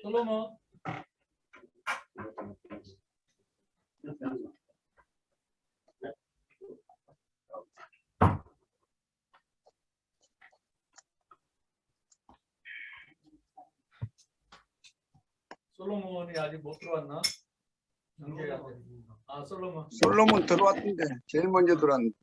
솔로몬. 솔로몬이 아직 못 들어왔나? 아, 솔로몬. 솔로몬 들어왔던데 제일 먼저 들어왔는데.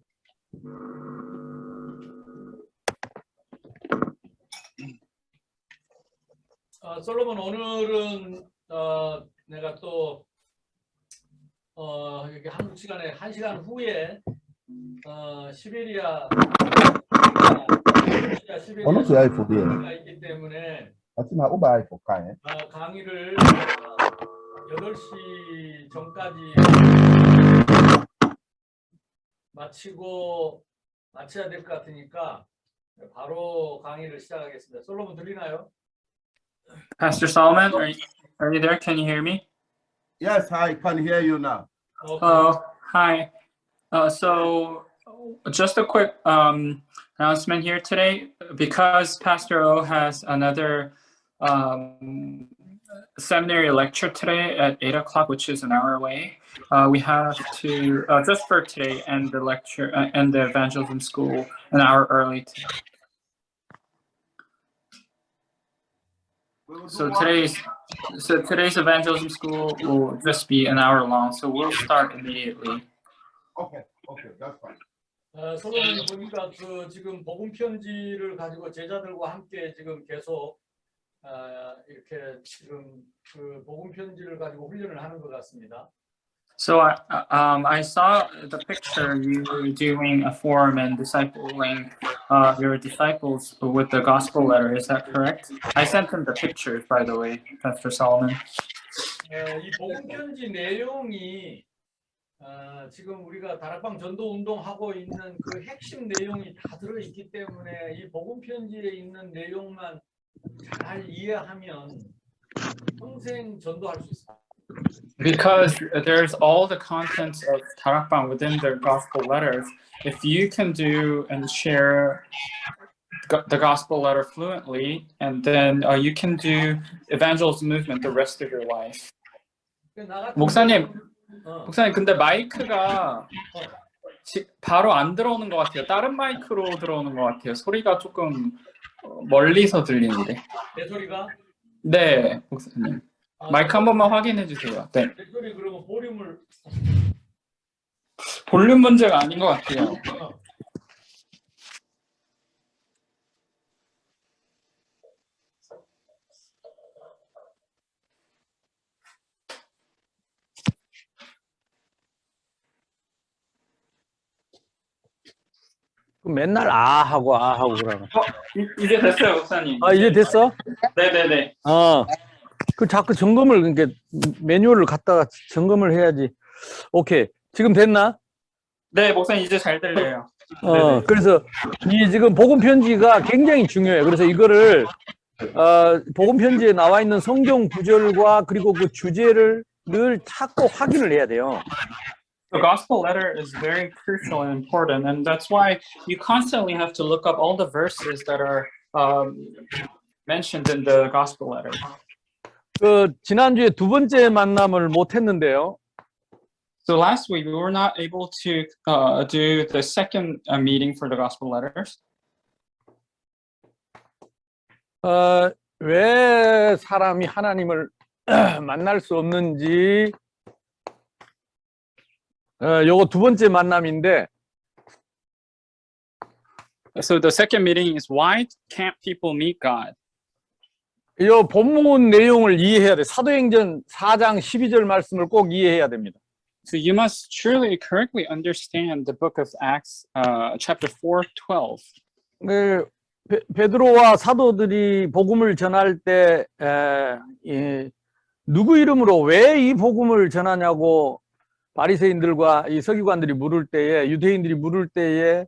솔로몬 오늘은 내가 또 여기 한국 시간에 1시간 후에 시베리아 Ono tu ai fobia. 있기 때문에 Atima uba ai fokai. 강의를 8시 전까지 마쳐야 될 것 같으니까 바로 강의를 시작하겠습니다. 솔로몬 들리나요? Pastor Solomon, are you there? Can you hear me? Yes, I can hear you now. Okay. Oh, hi. So just a quick announcement here today, because Pastor O has another seminary lecture today at 8 o'clock, which is an hour away. We have to, just for today, end the lecture and the evangelism school an hour early today. So today's evangelism school will just be an hour long, so we'll start immediately. Okay, that's fine. 솔로몬이 보니까 지금 복음 편지를 가지고 제자들과 함께 지금 계속 이렇게 지금 그 복음 편지를 가지고 훈련을 하는 것 같습니다. So I saw the picture you were doing a forum and discipling your disciples with the gospel letter. Is that correct? I sent them the pictures, by the way, Pastor Solomon. 이 복음 편지 내용이 지금 우리가 다락방 전도 운동하고 있는 그 핵심 내용이 다 들어 있기 때문에 이 복음 편지에 있는 내용만 잘 이해하면 평생 전도할 수 있습니다. Because there's all the contents of Tarakbang within their gospel letters. If you can do and share the gospel letter fluently, and then you can do evangelism movement the rest of your life. 목사님, 근데 마이크가 바로 안 들어오는 것 같아요. 다른 마이크로 들어오는 것 같아요. 소리가 조금 멀리서 들리는데. 내 소리가? 네, 목사님. 마이크 한 번만 확인해 주세요. 네. 내 소리 그러면 볼륨 문제가 아닌 것 같아요. 맨날 아 하고 그러나. 이제 됐어요, 목사님. 이제 됐어? 네네네. 그 자꾸 점검을 이렇게 매뉴얼을 갖다가 점검을 해야지. 오케이. 지금 됐나? 네, 목사님 이제 잘 들려요. 그래서 이 지금 복음 편지가 굉장히 중요해요. 그래서 이거를 복음 편지에 나와 있는 성경 구절과 그리고 그 주제를 늘 찾고 확인을 해야 돼요. The gospel letter is very crucial and important, and that's why you constantly have to look up all the verses that are mentioned in the gospel letter. 지난주에 두 번째 만남을 못 했는데요. So last week we were not able to do the second meeting for the gospel letters. 왜 사람이 하나님을 만날 수 없는지 요거 두 번째 만남인데. So the second meeting is why can't people meet God? 이 본문 내용을 이해해야 돼. 사도행전 4장 12절 말씀을 꼭 이해해야 됩니다. So you must truly correctly understand the book of Acts, chapter 4:12. 베드로와 사도들이 복음을 전할 때 누구 이름으로 왜 이 복음을 전하냐고 바리새인들과 이 서기관들이 물을 때에, 유대인들이 물을 때에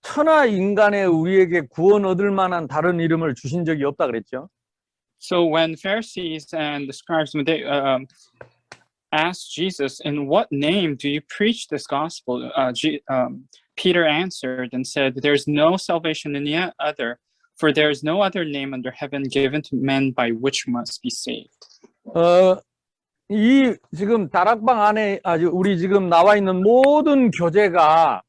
천하 인간의 우리에게 구원 얻을 만한 다른 이름을 주신 적이 없다 그랬죠. So when Pharisees and the scribes, when they asked Jesus, "In what name do you preach this gospel?" Peter answered and said, "There's no salvation in any other, For there is no other name under heaven given to men by which we must be saved. 이 지금 다락방 안에 아주 우리 지금 나와 있는 모든 교재가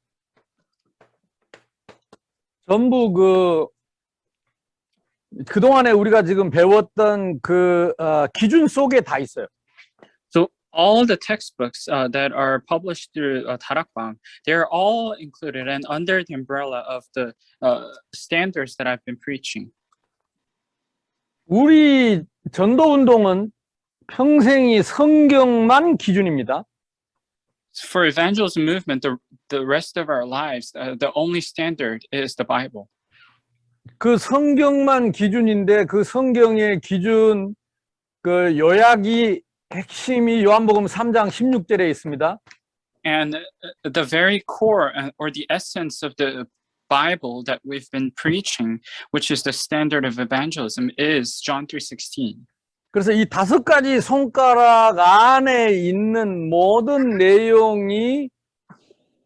전부 그동안에 우리가 지금 배웠던 기준 속에 다 있어요. So all the textbooks that are published through Darakbang, they're all included and under the umbrella of the standards that I've been preaching. 우리 전도 운동은 평생이 성경만 기준입니다. For evangelism movement, the rest of our lives, the only standard is the Bible. 그 성경만 기준인데 그 성경의 기준 요약이 핵심이 요한복음 3장 16절에 있습니다. And the very core or the essence of the Bible that we've been preaching, which is the standard of evangelism, is John 3:16. 그래서 이 5가지 손가락 안에 있는 모든 내용이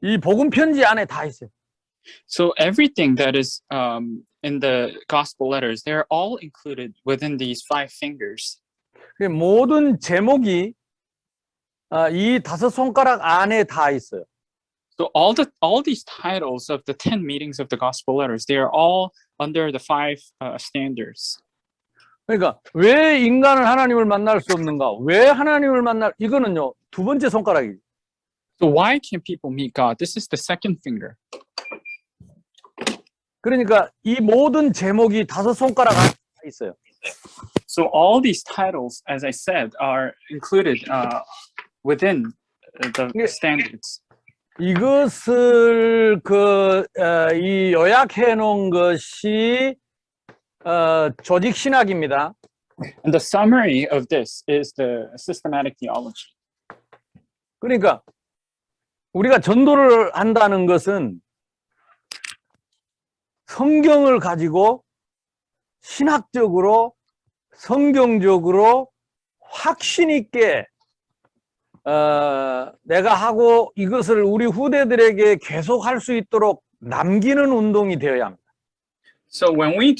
이 복음 편지 안에 다 있어요. So everything that is in the gospel letters, they're all included within these 5 fingers. 모든 제목이 이 5 손가락 안에 다 있어요. So all these titles of the 10 meetings of the gospel letters, they are all under the 5 standards. 그러니까 왜 인간은 하나님을 만날 수 없는가? 왜 하나님을 이거는요 2번째 손가락이죠. So why can't people meet God? This is the second finger. 그러니까 이 모든 제목이 5 손가락 안에 다 있어요. So all these titles, as I said, are included within the standards. 이것을 이 요약해 놓은 것이 조직 신학입니다. And the summary of this is the systematic theology. 그러니까 우리가 전도를 한다는 것은 성경을 가지고 신학적으로 성경적으로 확신 있게 내가 하고 이것을 우리 후대들에게 계속 할 수 있도록 남기는 운동이 되어야 합니다. So when we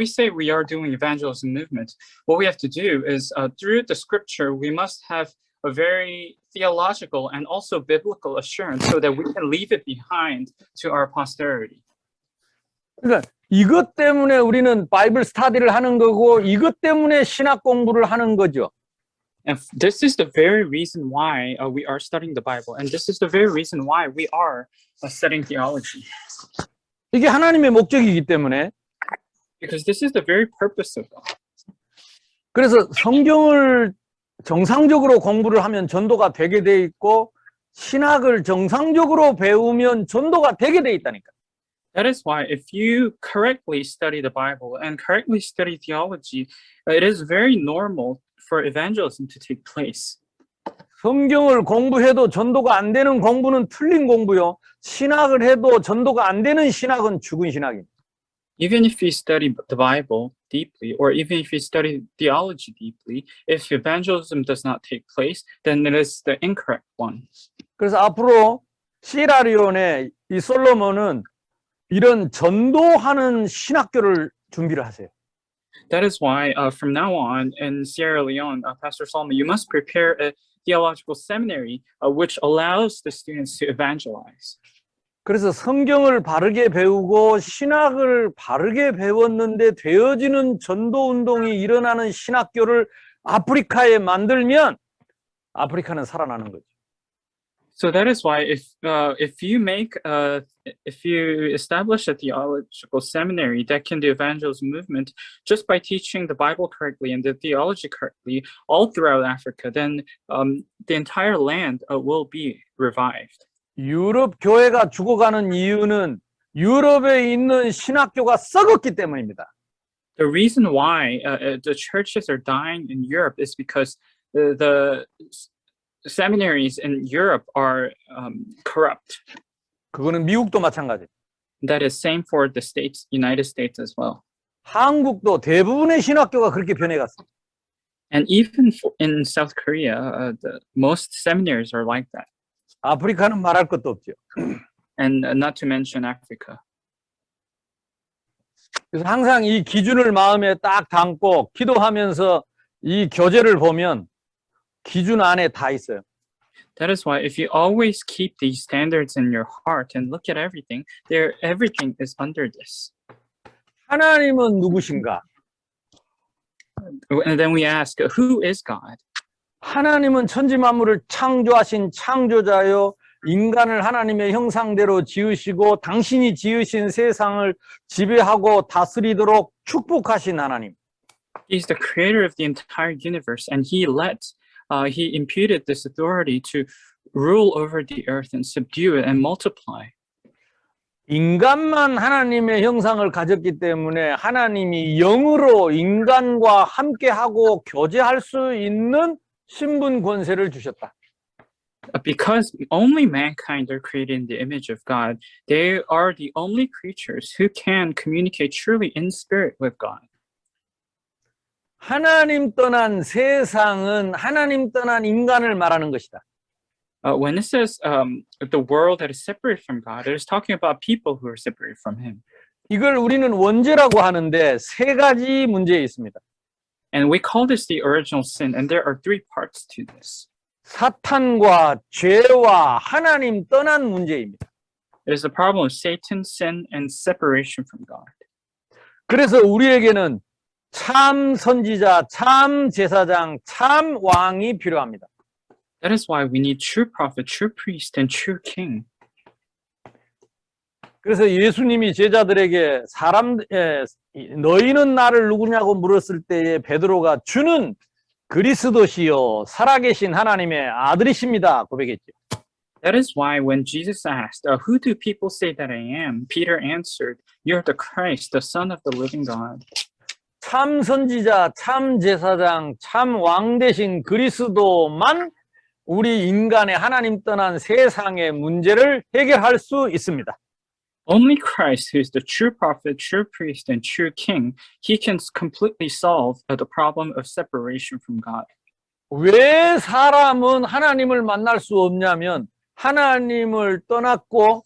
say we are doing evangelism movement, what we have to do is through the scripture, we must have a very theological and also biblical assurance so that we can leave it behind to our posterity. 그러니까 이것 때문에 우리는 바이블 스터디를 하는 거고 이것 때문에 신학 공부를 하는 거죠. And this is the very reason why we are studying the Bible, and this is the very reason why we are studying theology. 이게 하나님의 목적이기 때문에 Because this is the very purpose of God. 그래서 성경을 정상적으로 공부를 하면 전도가 되게 돼 있고 신학을 정상적으로 배우면 전도가 되게 돼 있다니까. That is why if you correctly study the Bible and correctly study theology, it is very normal for evangelism to take place. 성경을 공부해도 전도가 안 되는 공부는 틀린 공부요. 신학을 해도 전도가 안 되는 신학은 죽은 신학입니다. Even if you study the Bible deeply, or even if you study theology deeply, if evangelism does not take place, then it is the incorrect one. 그래서 앞으로 시에라리온의 이 솔로몬은 이런 전도하는 신학교를 준비를 하세요. That is why from now on in Sierra Leone, Pastor Solomon, you must prepare a theological seminary which allows the students to evangelize. 그래서 성경을 바르게 배우고 신학을 바르게 배웠는데 되어지는 전도 운동이 일어나는 신학교를 아프리카에 만들면 아프리카는 살아나는 거죠. So that is why if you establish a theological seminary that can do evangelism movement just by teaching the Bible correctly and the theology correctly all throughout Africa, then the entire land will be revived. 유럽 교회가 죽어가는 이유는 유럽에 있는 신학교가 썩었기 때문입니다. The reason why the churches are dying in Europe is because the seminaries in Europe are corrupt. 그거는 미국도 마찬가지. That is same for the states, United States as well. 한국도 대부분의 신학교가 그렇게 변해갔어요. And even in South Korea, most seminaries are like that. 아프리카는 말할 것도 없죠. And not to mention Africa. 그래서 항상 이 기준을 마음에 딱 담고 기도하면서 이 교재를 보면 기준 안에 다 있어요. That is why if you always keep these standards in your heart and look at everything, everything is under this. 하나님은 누구신가? And then we ask, who is God? 하나님은 천지 만물을 창조하신 창조자요. 인간을 하나님의 형상대로 지으시고 당신이 지으신 세상을 지배하고 다스리도록 축복하신 하나님. He's the creator of the entire universe, and he imputed this authority to rule over the earth and subdue it and multiply. 인간만 하나님의 형상을 가졌기 때문에 하나님이 영으로 인간과 함께하고 교제할 수 있는 신분 권세를 주셨다. Because only mankind are created in the image of God, they are the only creatures who can communicate truly in spirit with God. 하나님 떠난 세상은 하나님 떠난 인간을 말하는 것이다. When it says the world that is separated from God, it is talking about people who are separated from Him. 이걸 우리는 원죄라고 하는데 세 가지 문제 있습니다. And we call this the original sin, and there are three parts to this. 사탄과 죄와 하나님 떠난 문제입니다. It is the problem of Satan, sin, and separation from God. 그래서 우리에게는 참 선지자, 참 제사장, 참 왕이 필요합니다. That is why we need true prophet, true priest, and true king. 그래서 예수님이 제자들에게 너희는 나를 누구냐고 물었을 때에 베드로가 주는 그리스도시요 살아계신 하나님의 아들이십니다 고백했죠. That is why when Jesus asked, who do people say that I am? Peter answered, you're the Christ, the Son of the living God. 참 선지자, 참 제사장, 참 왕 되신 그리스도만 우리 인간의 하나님 떠난 세상의 문제를 해결할 수 있습니다. Only Christ, who is the true prophet, true priest, and true king, he can completely solve the problem of separation from God. 왜 사람은 하나님을 만날 수 없냐면 하나님을 떠났고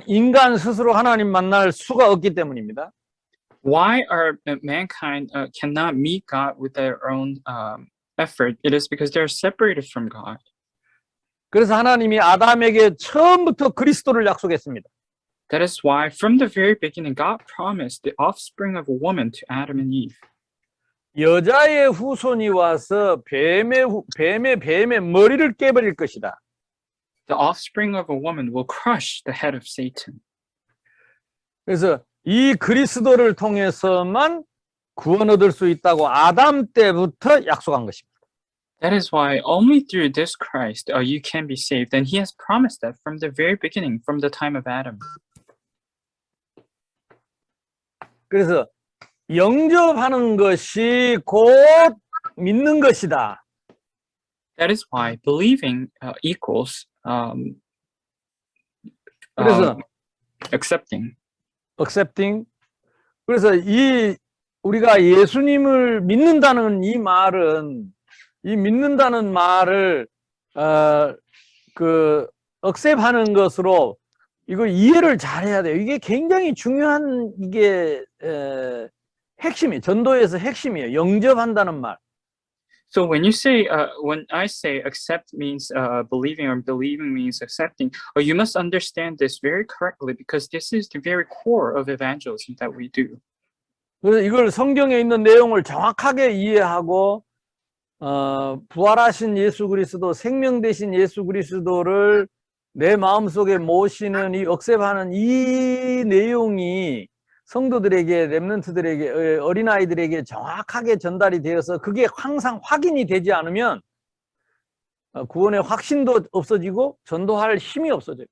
인간 스스로 하나님 만날 수가 없기 때문입니다. Why mankind cannot meet God with their own effort? It is because they are separated from God. 그래서 하나님이 아담에게 처음부터 그리스도를 약속했습니다. That is why from the very beginning God promised the offspring of a woman to Adam and Eve. 여자의 후손이 와서 뱀의 머리를 깨버릴 것이다. The offspring of a woman will crush the head of Satan. 그래서 이 그리스도를 통해서만 구원 얻을 수 있다고 아담 때부터 약속한 것입니다. That is why only through this Christ you can be saved, and He has promised that from the very beginning, from the time of Adam. 그래서 영접하는 것이 곧 믿는 것이다. That is why believing equals 그래서 accepting. 그래서 우리가 예수님을 믿는다는 이 믿는다는 말을 억셉하는 것으로 이거 이해를 잘해야 돼요. 이게 굉장히 중요한 핵심이에요. 전도에서 핵심이에요. 영접한다는 말. So when I say accept means believing, or believing means accepting, you must understand this very correctly, because this is the very core of evangelism that we do. 그래서 이걸 성경에 있는 내용을 정확하게 이해하고 부활하신 예수 그리스도, 생명 되신 예수 그리스도를 내 마음속에 모시는 이 억셉하는 이 내용이 성도들에게, 렘넌트들에게, 어린아이들에게 정확하게 전달이 되어서 그게 항상 확인이 되지 않으면 구원의 확신도 없어지고 전도할 힘이 없어져요.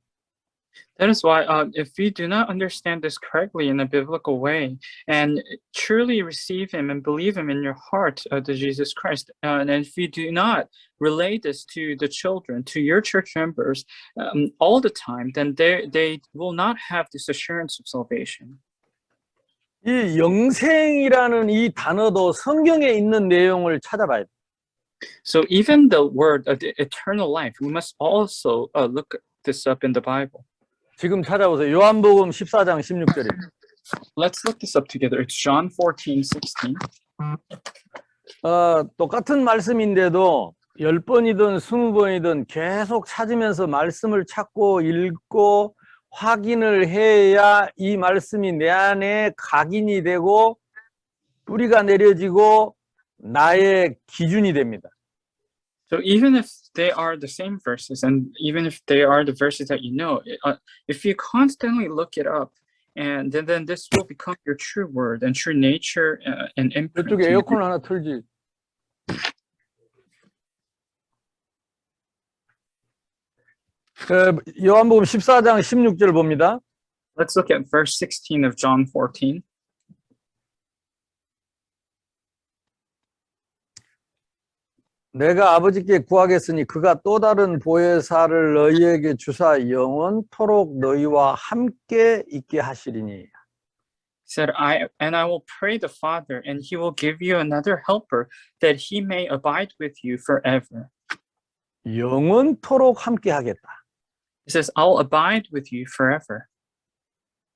That is why if we do not understand this correctly in a biblical way and truly receive Him and believe Him in your heart, to Jesus Christ, and if you do not relay this to the children, to your church members all the time, then they will not have this assurance of salvation. 이 영생이라는 이 단어도 성경에 있는 내용을 찾아봐야 돼요. So even the word of the eternal life, we must also look this up in the Bible. 지금 찾아보세요. 요한복음 14장 16절입니다. Let's look this up together. It's John 14:16. 똑같은 말씀인데도 10번이든 20번이든 계속 찾으면서 말씀을 찾고 읽고 확인을 해야 이 말씀이 내 안에 각인이 되고 뿌리가 내려지고 나의 기준이 됩니다. So even if they are the same verses, and even if they are the verses that you know, if you constantly look it up, and then this will become your true word and true nature and imprint. 이쪽에 에어컨 하나 틀지. 요한복음 14장 16절 봅니다. Let's look at verse 16 of John 14. 내가 아버지께 구하겠으니 그가 또 다른 보혜사를 너희에게 주사 영원토록 너희와 함께 있게 하시리니. Said, I will pray the Father, and he will give you another helper, that he may abide with you forever. 영원토록 함께 하겠다. He says, I'll abide with you forever.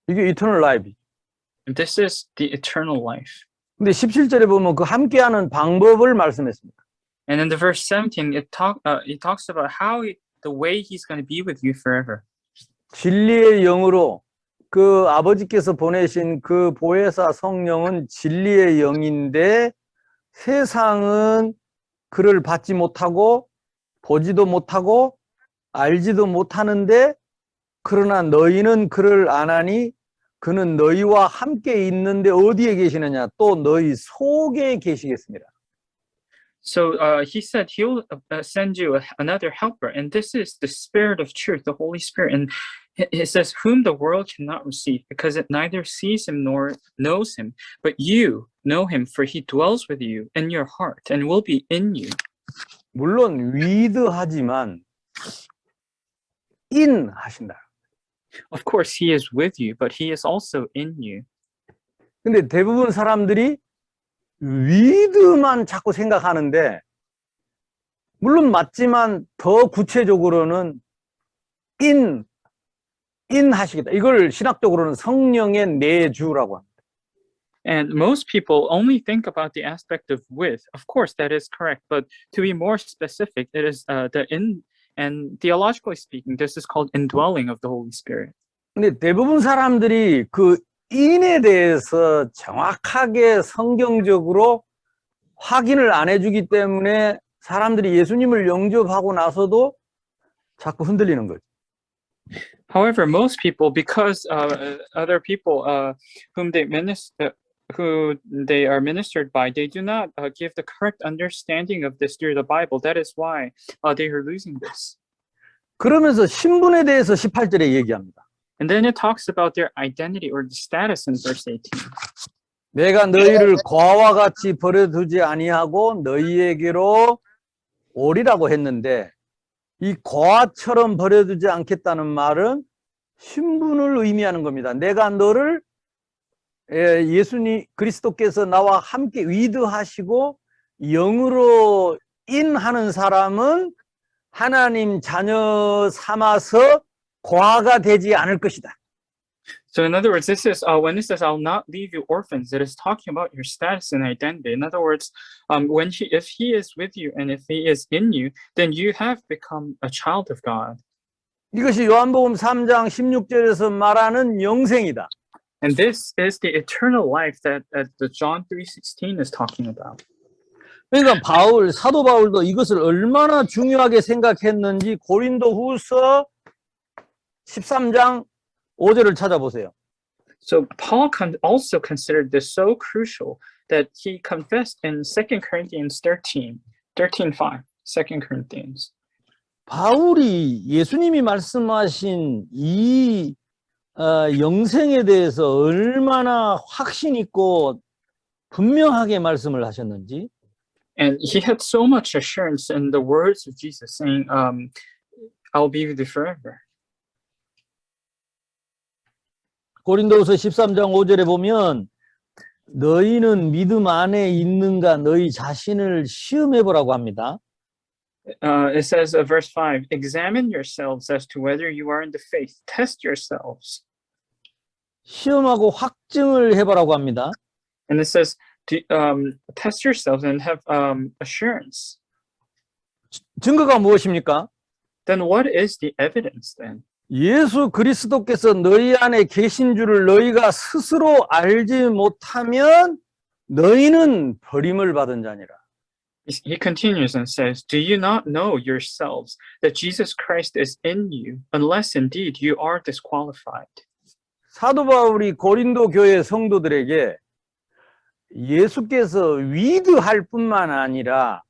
이게 이터널 라이프. And this is the eternal life. 근데 17절에 보면 그 함께하는 방법을 말씀했습니다. And in the verse 17, it talks about the way he's going to be with you forever. 진리의 영으로 그 아버지께서 보내신 그 보혜사 성령은 진리의 영인데 세상은 그를 받지 못하고 보지도 못하고 알지도 못하는데 그러나 너희는 그를 아나니 그는 너희와 함께 있는데 어디에 계시느냐? 또 너희 속에 계시겠습니다. So he said he'll send you another helper, and this is the Spirit of truth, the Holy Spirit. And it says, whom the world cannot receive, because it neither sees him nor knows him. But you know him, for he dwells with you in your heart and will be in you. 물론 위드하지만 in 하신다. Of course, he is with you, but he is also in you. 근데 대부분 사람들이 위드만 자꾸 생각하는데 물론 맞지만 더 구체적으로는 in 하시겠다. 이걸 신학적으로는 성령의 내주라고 합니다. And most people only think about the aspect of with. Of course, that is correct. But to be more specific, it is the in, and theologically speaking, this is called indwelling of the Holy Spirit. 근데 대부분 사람들이 그 in에 대해서 정확하게 성경적으로 확인을 안 해주기 때문에 사람들이 예수님을 영접하고 나서도 자꾸 흔들리는 거죠. However, most people, because other people who they are ministered by, they do not give the correct understanding of this through the Bible. That is why they are losing this. 그러면서 신분에 대해서 18절에 얘기합니다. And then it talks about their identity or the status in verse 18. 내가 너희를 과와 같이 버려두지 아니하고 너희에게로 오리라고 했는데 이 과처럼 버려두지 않겠다는 말은 신분을 의미하는 겁니다. 내가 너를 예수님 그리스도께서 나와 함께 위드하시고 영으로 인하는 사람은 하나님 자녀 삼아서 과가 되지 않을 것이다. So in other words, this is when it says, "I'll not leave you orphans," it is talking about your status and identity. In other words, if he is with you and if he is in you, then you have become a child of God. 이것이 요한복음 3장 16절에서 말하는 영생이다. And this is the eternal life that the John 3:16 is talking about. 그러니까 사도 바울도 이것을 얼마나 중요하게 생각했는지 고린도후서 13장 5절을 찾아보세요. So Paul also considered this so crucial that he confessed in 2 Corinthians 13:5. 2 Corinthians. 바울이 예수님이 말씀하신 이 영생에 대해서 얼마나 확신 있고 분명하게 말씀을 하셨는지. And he had so much assurance in the words of Jesus saying, I'll be with you forever. 고린도후서 13장 5절에 보면 너희는 믿음 안에 있는가 너희 자신을 시험해 보라고 합니다. It says, verse 5, examine yourselves as to whether you are in the faith. Test yourselves. 시험하고 확증을 해보라고 합니다. And it says, test yourselves and have assurance. 증거가 무엇입니까? Then what is the evidence then? 예수 그리스도께서 너희 안에 계신 줄을 너희가 스스로 알지 못하면 너희는 버림을 받은 자니라. He continues and says, do you not know yourselves that Jesus Christ is in you, unless indeed you are disqualified? 사도 바울이 고린도 교회 성도들에게 예수께서 위드할 뿐만 아니라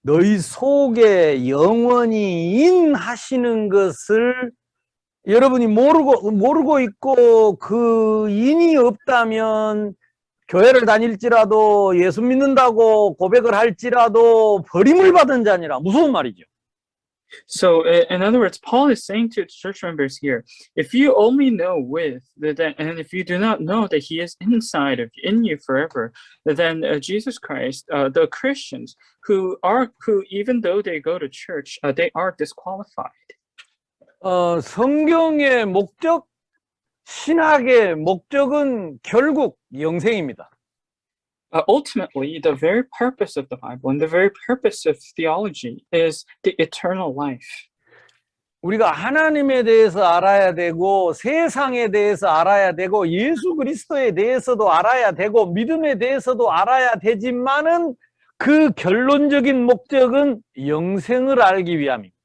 너희 속에 영원히 인하시는 것을 여러분이 모르고 있고 그 인이 없다면 교회를 다닐지라도 예수 믿는다고 고백을 할지라도 버림을 받은 자니라. 무서운 말이죠. So, in other words, Paul is saying to church members here, if you only know and if you do not know that he is inside of in you forever, then Jesus Christ, the Christians who even though they go to church, they are disqualified. 성경의 목적, 신학의 목적은 결국 영생입니다. Ultimately, the very purpose of the Bible and the very purpose of theology is the eternal life. 우리가 하나님에 대해서 알아야 되고 세상에 대해서 알아야 되고 예수 그리스도에 대해서도 알아야 되고 믿음에 대해서도 알아야 되지만은 그 결론적인 목적은 영생을 알기 위함입니다.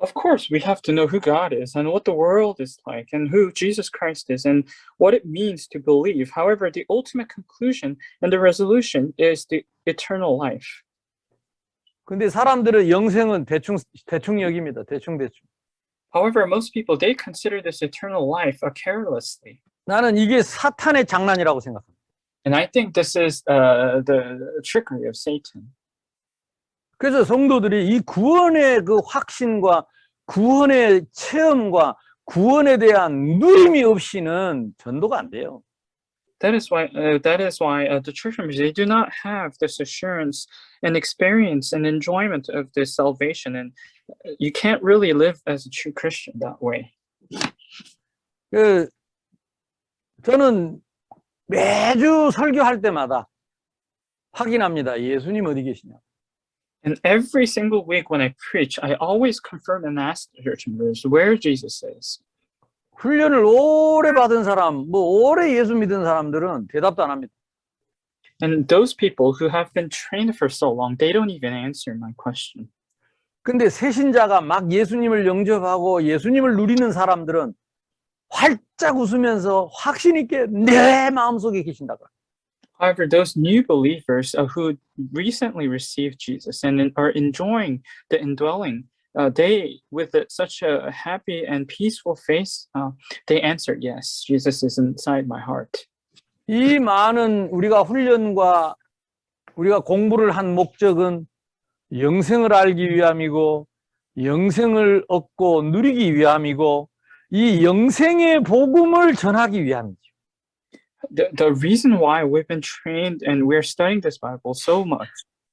Of course, we have to know who God is and what the world is like and who Jesus Christ is and what it means to believe. However, the ultimate conclusion and the resolution is the eternal life. 근데 사람들은 영생은 대충 여깁니다. 대충. However, most people, they consider this eternal life carelessly. 나는 이게 사탄의 장난이라고 생각합니다. And I think this is the trickery of Satan. 그래서 성도들이 이 구원의 그 확신과 구원의 체험과 구원에 대한 누림이 없이는 전도가 안 돼요. That is why the church members, they do not have this assurance and experience and enjoyment of this salvation, and you can't really live as a true Christian that way. 저는 매주 설교할 때마다 확인합니다. 예수님 어디 계시냐? And every single week when I preach, I always confirm and ask the church members where Jesus is. 훈련을 오래 받은 사람, 오래 예수 믿은 사람들은 대답도 안 합니다. And those people who have been trained for so long, they don't even answer my question. 근데 새신자가 막 예수님을 영접하고 예수님을 누리는 사람들은 활짝 웃으면서 확신 있게 내 마음속에 계신다고. However, those new believers who recently received Jesus and are enjoying the indwelling, they, with such a happy and peaceful face, they answered, yes, Jesus is inside my heart. 이 많은 우리가 훈련과 우리가 공부를 한 목적은 영생을 알기 위함이고 영생을 얻고 누리기 위함이고 이 영생의 복음을 전하기 위함이죠. The reason why we've been trained and we're studying this Bible so much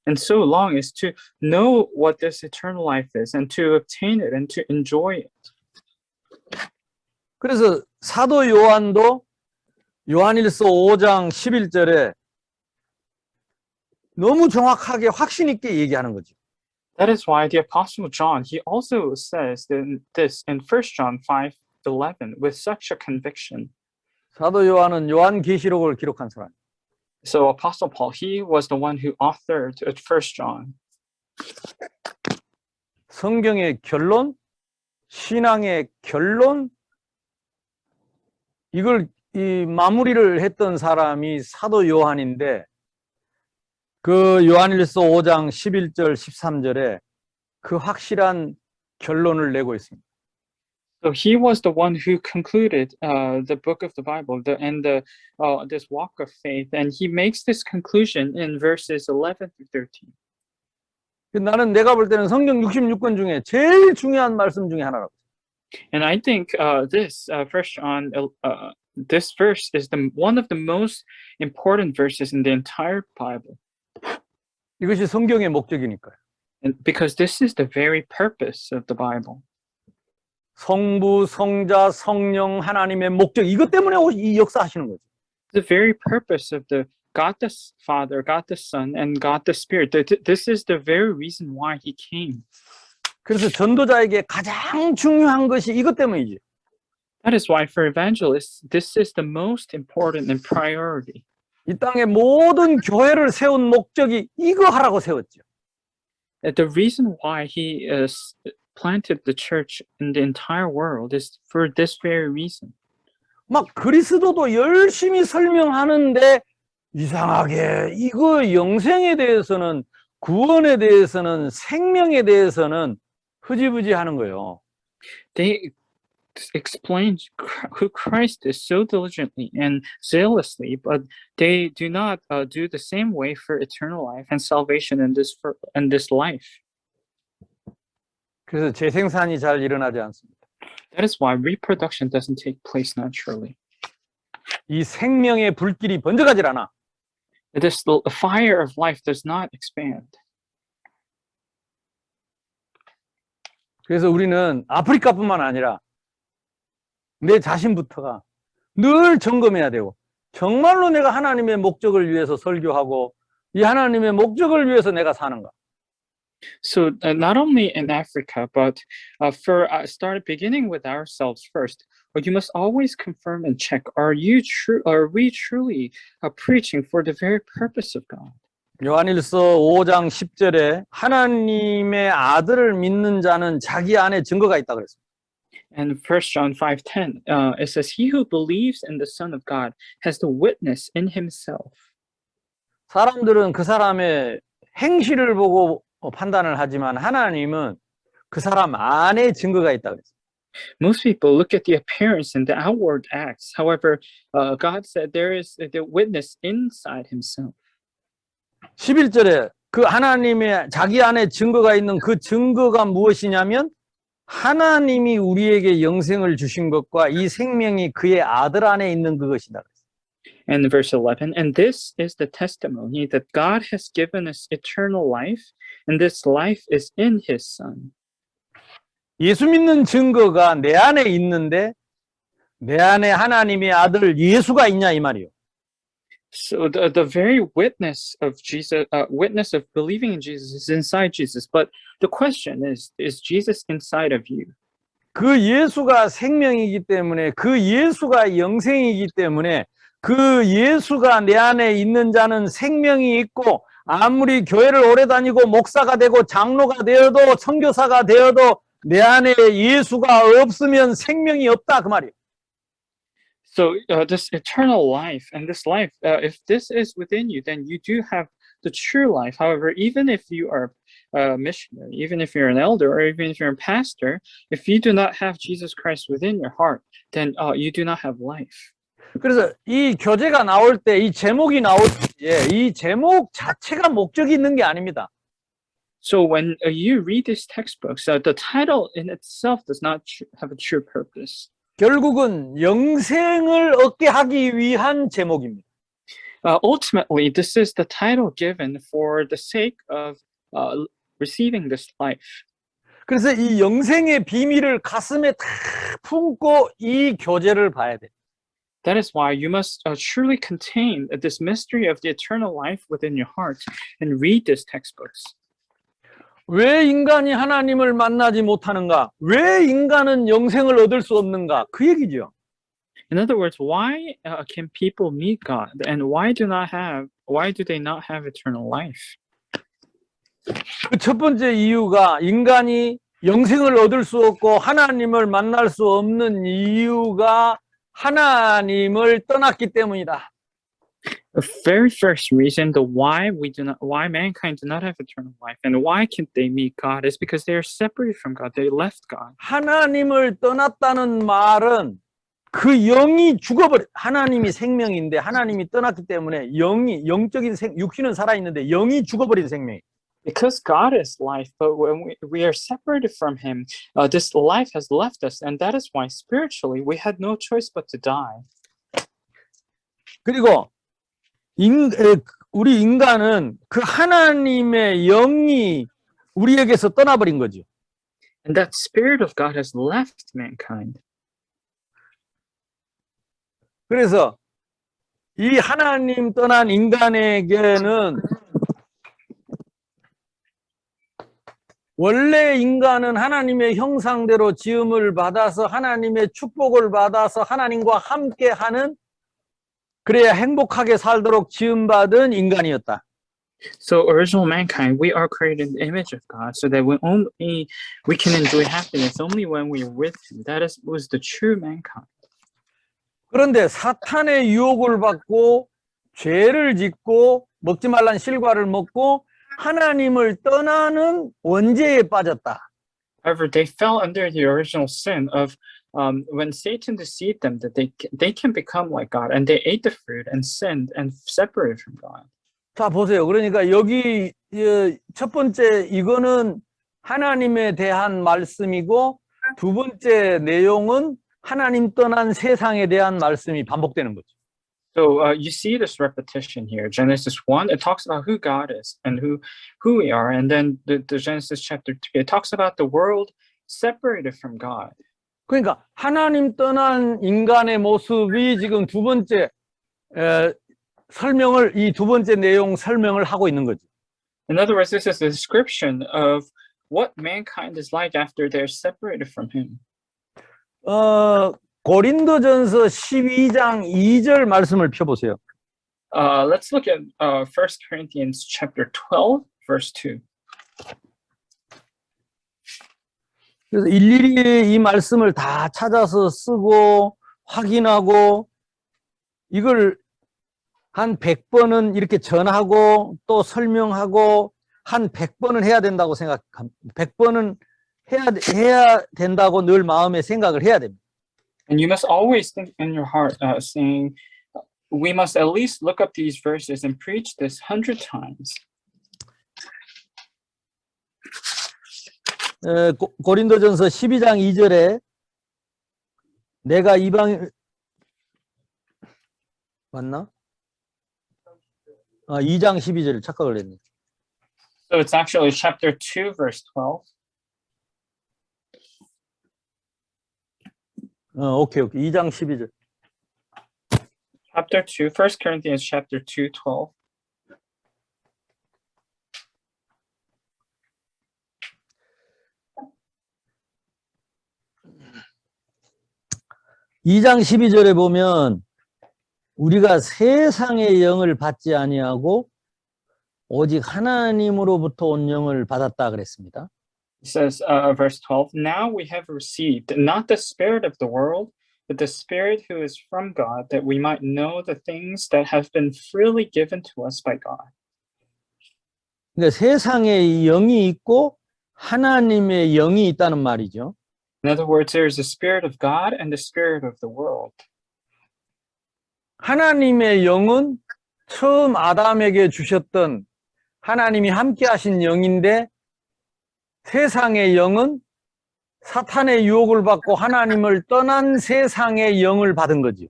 and so long is to know what this eternal life is and to obtain it and to enjoy it. 그래서 사도 요한도 요한일서 5장 11절에 너무 정확하게 확신 있게 얘기하는 거죠. That is why the Apostle John, he also says this in 1 John 5:11 with such a conviction. 사도 요한은 요한계시록을 기록한 사람. So Apostle Paul, he was the one who authored 1 John. 성경의 결론, 신앙의 결론, 이걸 이 마무리를 했던 사람이 사도 요한인데 그 요한일서 5장 11절 13절에 그 확실한 결론을 내고 있습니다. So he was the one who concluded the book of the Bible and this walk of faith, and he makes this conclusion in verses 11 through 13. 나는 내가 볼 때는 성경 66권 중에 제일 중요한 말씀 중에 하나라고. And I think this verse is one of the most important verses in the entire Bible. 이것이 성경의 목적이니까요. And because this is the very purpose of the Bible. 성부, 성자, 성령 하나님의 목적 이것 때문에 이 역사하시는 거죠. The very purpose of the God the Father, God the Son, and God the Spirit. This is the very reason why he came. 그래서 전도자에게 가장 중요한 것이 이것 때문이지. That is why for evangelists, this is the most important and priority. 이 땅의 모든 교회를 세운 목적이 이거 하라고 세웠죠. The reason why he planted the church in the entire world is for this very reason. 막 그리스도도 열심히 설명하는데 이상하게 이거 영생에 대해서는 구원에 대해서는 생명에 대해서는 흐지부지 하는 거예요. They explain who Christ is so diligently and zealously, but they do not do the same way for eternal life and salvation in this life. 그래서 재생산이 잘 일어나지 않습니다. That is why reproduction doesn't take place naturally. 이 생명의 불길이 번져가질 않아. The fire of life does not expand. 그래서 우리는 아프리카뿐만 아니라 내 자신부터가 늘 점검해야 되고 정말로 내가 하나님의 목적을 위해서 설교하고 이 하나님의 목적을 위해서 내가 사는가. So not only in Africa, but start beginning with ourselves first. But you must always confirm and check: Are we truly preaching for the very purpose of God? 요한일서 5장 10절에 하나님의 아들을 믿는 자는 자기 안에 증거가 있다 그랬습니다. And 1 John 5:10, it says, "He who believes in the Son of God has the witness in himself." 사람들은 그 사람의 행실을 보고 판단을 하지만 하나님은 그 사람 안에 증거가 있다 그랬어요. Most people look at the appearance and the outward acts. However, God said there is the witness inside himself. 11절에 그 하나님의 자기 안에 증거가 있는 그 증거가 무엇이냐면 하나님이 우리에게 영생을 주신 것과 이 생명이 그의 아들 안에 있는 그것이다. And verse 11, and this is the testimony that God has given us eternal life, and this life is in his Son. 예수 믿는 증거가 내 안에 있는데 내 안에 하나님의 아들 예수가 있냐 이 말이요. So the very witness of Jesus, witness of believing in Jesus is inside Jesus. But the question is Jesus inside of you? 그 예수가 생명이기 때문에 그 예수가 영생이기 때문에 그 예수가 내 안에 있는 자는 생명이 있고 아무리 교회를 오래 다니고 목사가 되고 장로가 되어도 선교사가 되어도 내 안에 예수가 없으면 생명이 없다 그 말이에요. So this eternal life and this life, if this is within you, then you do have the true life. However, even if you are a missionary, even if you're an elder, or even if you're a pastor, if you do not have Jesus Christ within your heart, then you do not have life. 그래서 이 교재가 나올 때, 이 제목이 나올 때, 이 제목 자체가 목적이 있는 게 아닙니다. So when you read these textbooks, the title in itself does not have a true purpose. 결국은 영생을 얻게 하기 위한 제목입니다. Ultimately, this is the title given for the sake of receiving this life. 그래서 이 영생의 비밀을 가슴에 다 품고 이 교재를 봐야 돼. That is why you must truly contain this mystery of the eternal life within your heart and read these textbooks. 왜 인간이 하나님을 만나지 못하는가? 왜 인간은 영생을 얻을 수 없는가? 그 얘기죠. In other words, why can people meet God, and why do they not have eternal life? 그 첫 번째 이유가 인간이 영생을 얻을 수 없고 하나님을 만날 수 없는 이유가 하나님을 떠났기 때문이다. The very first reason, why mankind do not have eternal life, and why can't they meet God, is because they are separated from God. They left God. 하나님을 떠났다는 말은 그 영이 하나님이 생명인데 하나님이 떠났기 때문에 영적인 육신은 살아있는데 영이 죽어버린 생명이. Because God is life, but when we are separated from Him, this life has left us, and that is why spiritually we had no choice but to die. 그리고 우리 인간은 그 하나님의 영이 우리에게서 떠나버린 거죠. And that Spirit of God has left mankind. 그래서 이 하나님 떠난 인간에게는 원래 인간은 하나님의 형상대로 지음을 받아서 하나님의 축복을 받아서 하나님과 함께하는 그래야 행복하게 살도록 지음받은 인간이었다. So original mankind, we are created in the image of God, so that we can enjoy happiness only when we are with Him. Was the true mankind. 그런데 사탄의 유혹을 받고 죄를 짓고 먹지 말란 실과를 먹고 하나님을 떠나는 원죄에 빠졌다. However, they fell under the original sin of when Satan deceived them that they can become like God, and they ate the fruit and sinned and separated from God. 자, 보세요. 그러니까 여기 첫 번째 이거는 하나님에 대한 말씀이고 두 번째 내용은 하나님 떠난 세상에 대한 말씀이 반복되는 거죠. So you see this repetition here. Genesis 1, it talks about who God is and who we are. And then the Genesis chapter 2, it talks about the world separated from God. 그러니까 하나님 떠난 인간의 모습이 지금 두 번째 설명을 이 두 번째 내용 설명을 하고 있는 거죠. In other words, this is a description of what mankind is like after they're separated from Him. 고린도전서 12장 2절 말씀을 펴보세요. Let's look at 1 Corinthians chapter 12, verse 2. 그래서 일일이 이 말씀을 다 찾아서 쓰고 확인하고 이걸 한 100번은 이렇게 전하고 또 설명하고 한 100번은 해야 된다고 생각합니다. 100번은 해야 된다고 늘 마음에 생각을 해야 됩니다. And you must always think in your heart, saying, we must at least look up these verses and preach this 100 times. 고린도전서 12장 2절에 내가 이방 맞나? 2장 12절 착각을 했네. So it's actually chapter 2, verse 12. 오케이. 2장 12절. Chapter 2, 1 Corinthians chapter 2, 12. 이 장 12절에 보면 우리가 세상의 영을 받지 아니하고 오직 하나님으로부터 온 영을 받았다 그랬습니다. It says, verse 12, now we have received not the spirit of the world, but the Spirit who is from God, that we might know the things that have been freely given to us by God. 그러니까 세상의 영이 있고 하나님의 영이 있다는 말이죠. In other words, there is the Spirit of God and the Spirit of the world. 하나님의 영은 처음 아담에게 주셨던 하나님이 함께 하신 영인데 세상의 영은 사탄의 유혹을 받고 하나님을 떠난 세상의 영을 받은 거죠.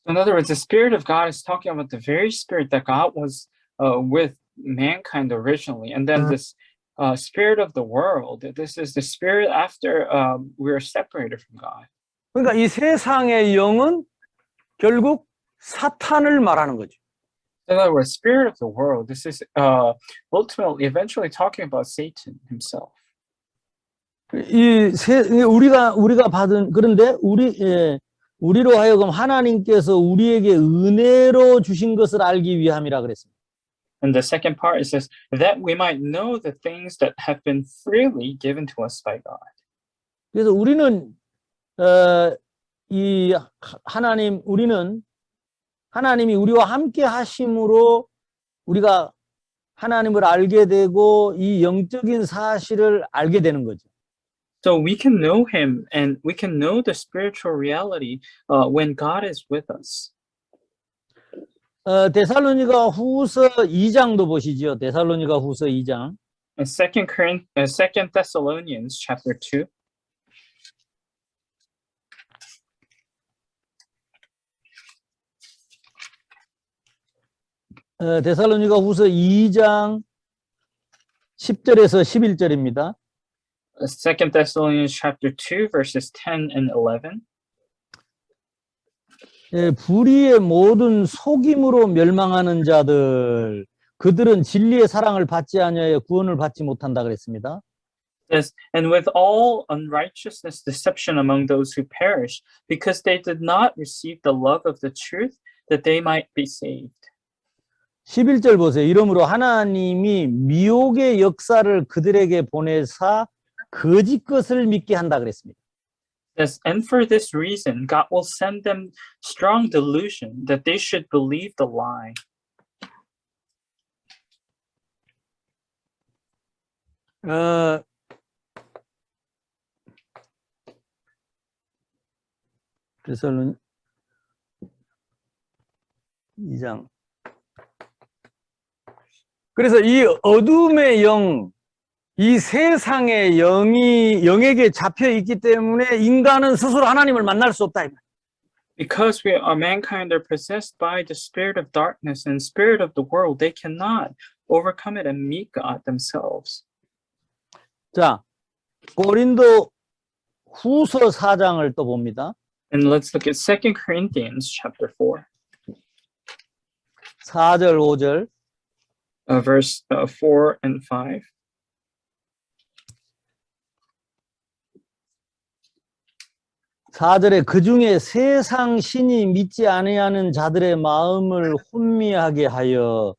In other words, the Spirit of God is talking about the very Spirit that God was with mankind originally. And then this Spirit of the world, this is the Spirit after we are separated from God. 그러니까 이 세상의 영은 결국 사탄을 말하는 거죠. In other words, Spirit of the world, this is ultimately, eventually talking about Satan himself. 우리가 받은 그런데 우리로 하여금 하나님께서 우리에게 은혜로 주신 것을 알기 위함이라 그랬습니다. And the second part it says that we might know the things that have been freely given to us by God. 그래서 우리는 우리는 하나님이 우리와 함께 하심으로 우리가 하나님을 알게 되고 이 영적인 사실을 알게 되는 거죠. So we can know Him and we can know the spiritual reality when God is with us. 데살로니가 후서 2장도 보시죠. 데살로니가 후서 2장. Second Thessalonians chapter 2. 데살로니가 후서 2장 10절에서 11절입니다. 2 Thessalonians chapter 2 verses 10 and 11. 예, 불의의 모든 속임으로 멸망하는 자들, 그들은 진리의 사랑을 받지 아니하여 구원을 받지 못한다 그랬습니다. Says, and with all unrighteousness deception among those who perish, because they did not receive the love of the truth, that they might be saved. 11절 보세요. 이러므로 하나님이 미혹의 역사를 그들에게 보내사 거짓 것을 믿게 한다 그랬습니다. Says, and for this reason, God will send them strong delusion that they should believe the lie. 베살로니 2장. 그래서 이 어둠의 영, 이 세상의 영에게 잡혀 있기 때문에 인간은 스스로 하나님을 만날 수 없다. Because mankind are possessed by the spirit of darkness and spirit of the world, they cannot overcome it and meet God themselves. 자, 고린도 후서 4장을 또 봅니다. And let's look at 2 Corinthians chapter 4, 4절, 5절. verse 4 and 5. 사절에 그 중에 세상 신이 믿지 아니하는 자들의 마음을 혼미하게 하여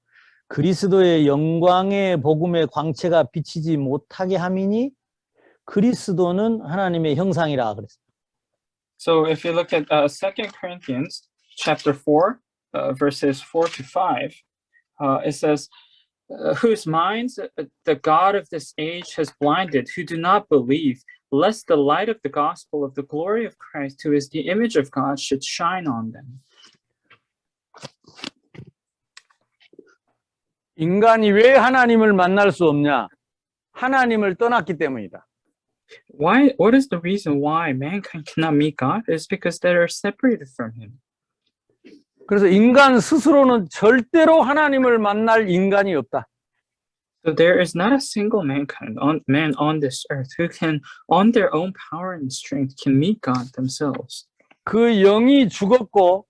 그리스도의 영광의 복음의 광채가 비치지 못하게 함이니 그리스도는 하나님의 형상이라 그랬습니다. So if you look at 2 Corinthians chapter 4, verses 4 to 5, it says, whose minds the God of this age has blinded, who do not believe, lest the light of the gospel of the glory of Christ, who is the image of God, should shine on them. 인간이 왜 하나님을 만날 수 없냐? 하나님을 떠났기 때문이다. What is the reason why mankind cannot meet God? It's because they are separated from Him. 그래서 인간 스스로는 절대로 하나님을 만날 인간이 없다. So there is not a single man on this earth who can, on their own power and strength, can meet God themselves. 그 영이 죽었고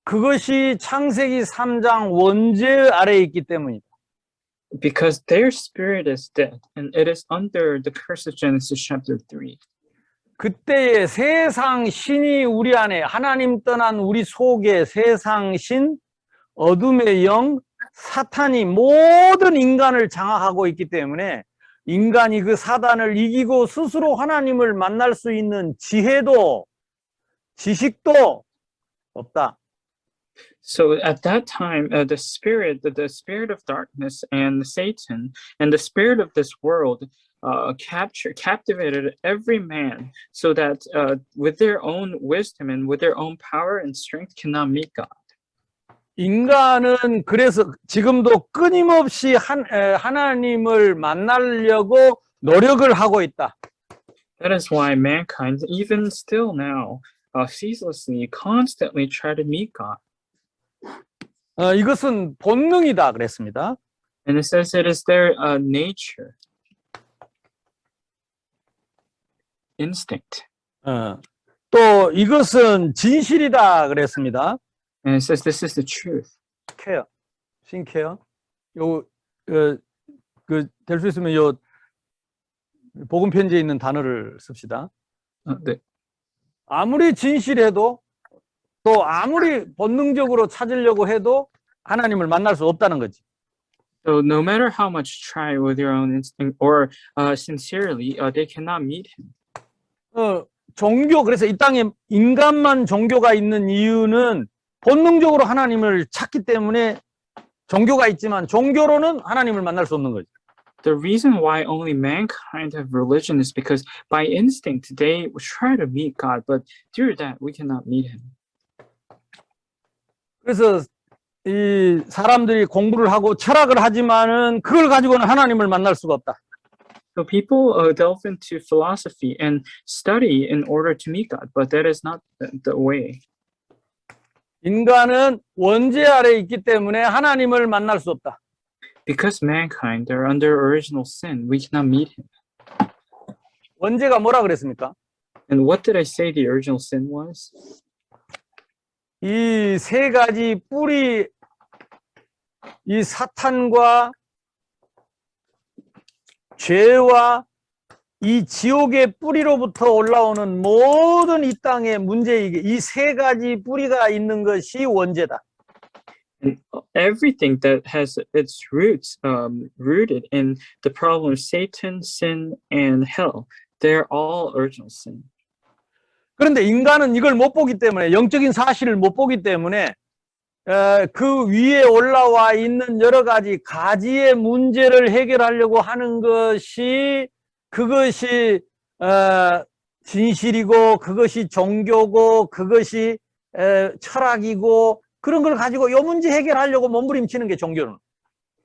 그것이 창세기 3장 원죄 아래에 있기 때문이다. Because their spirit is dead, and it is under the curse of Genesis chapter 3. 그때의 세상 신이 우리 안에 하나님 떠난 우리 속에 세상 신, 어둠의 영, 사탄이 모든 인간을 장악하고 있기 때문에 인간이 그 사단을 이기고 스스로 하나님을 만날 수 있는 지혜도 지식도 없다. So at that time, the spirit of darkness and Satan and the spirit of this world captivated every man, so that with their own wisdom and with their own power and strength cannot meet God. 인간은 그래서 지금도 끊임없이 하나님을 만나려고 노력을 하고 있다. That is why mankind, even still now, ceaselessly, constantly try to meet God. 이것은 본능이다 그랬습니다. And it says it is their nature, instinct. 또 이것은 진실이다 그랬습니다. And it says this is the truth. 케어, 신케어. 될 수 있으면 요 복음 편지에 있는 단어를 씁시다. 네. 아무리 진실해도 또 아무리 본능적으로 찾으려고 해도 하나님을 만날 수 없다는 거지. So no matter how much try with your own instinct or sincerely, they cannot meet Him. 종교, 그래서 이 땅에 인간만 종교가 있는 이유는 본능적으로 하나님을 찾기 때문에 종교가 있지만 종교로는 하나님을 만날 수 없는 거지. The reason why only mankind have religion is because by instinct they try to meet God, but through that we cannot meet Him. 그래서 이 사람들이 공부를 하고 철학을 하지만은 그걸 가지고는 하나님을 만날 수가 없다. So people delve into philosophy and study in order to meet God, but that is not the way. 인간은 원죄 아래 있기 때문에 하나님을 만날 수 없다. Because mankind are under original sin, we cannot meet Him. 원죄가 뭐라 그랬습니까? And what did I say the original sin was? 이 세 가지 뿌리, 이 사탄과 죄와 이 지옥의 뿌리로부터 올라오는 모든 이 땅의 문제이게 이 세 가지 뿌리가 있는 것이 원죄다. And everything that has its roots rooted in the problem of Satan, sin, and hell, they're all original sin. 그런데 인간은 이걸 못 보기 때문에 영적인 사실을 못 보기 때문에 그 위에 올라와 있는 여러 가지 가지의 문제를 해결하려고 하는 것이 그것이 진실이고 그것이 종교고 그것이 철학이고 그런 걸 가지고 이 문제 해결하려고 몸부림치는 게 종교는.